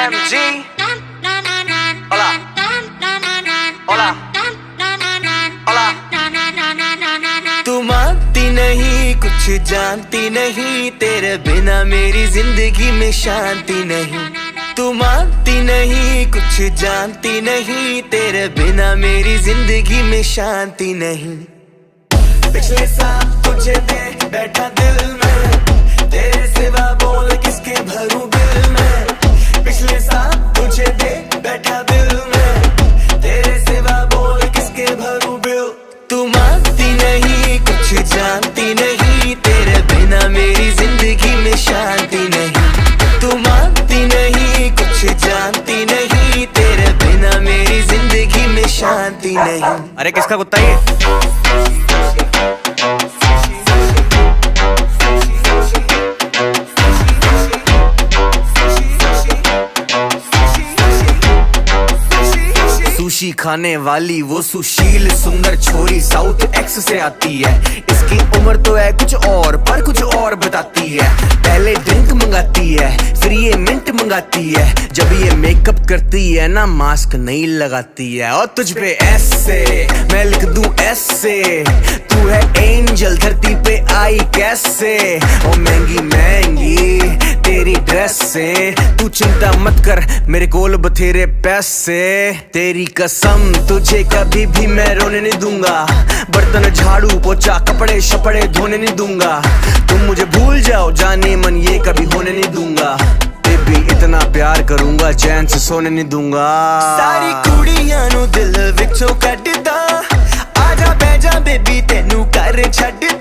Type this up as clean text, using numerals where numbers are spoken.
MG. Hola. Hola. Hola. तू मानती नहीं, कुछ जानती नहीं, तेरे बिना मेरी जिंदगी में शांति नहीं। तू मानती नहीं, कुछ जानती नहीं, तेरे बिना मेरी जिंदगी में शांति नहीं। पिछले साल तुझे दे बैठा दिल में, तेरे सिवा बोल किसके भरूं दिल में। पिछले साल तुझे दे बैठा दिल में, तेरे सिवा बोल किसके भरूं बिल। तू मानती नहीं, कुछ जानती नहीं, तेरे बिना मेरी जिंदगी में शांति नहीं। तू मानती नहीं, कुछ जानती नहीं, तेरे बिना मेरी जिंदगी में शांति नहीं। अरे किसका कुत्ता ये? सुशी खाने वाली वो सुशील सुंदर छोरी साउथ एक्स से आती है। इसकी उम्र तो है कुछ और, पर कुछ और बताती है। पहले ड्रिंक मंगाती है, फिर ये मिंट मंगाती है। जब ये मेकअप करती है ना, मास्क नहीं लगाती है। और तुझ पे ऐसे मैं लिख दूं ऐसे, तू है एंजल धरती पे आई कैसे। ओ महंगी महंगी तेरी ड्रेस से, तू चिंता मत कर मेरे कोल बथेरे पैसे। तेरी कसम तुझे कभी भी मैं रोने नहीं दूंगा, बर्तन झाड़ू पोछा कपड़े शपड़े धोने नहीं दूंगा। तुम मुझे भूल जाओ जाने मन, ये कभी होने नहीं दूंगा। बेबी इतना प्यार करूंगा, चैन से सोने नहीं दूंगा। सारी कुड़ियां नु दिल विचों कड्डदा, आजा बैजा बेबी तेनू कर छड्डदा।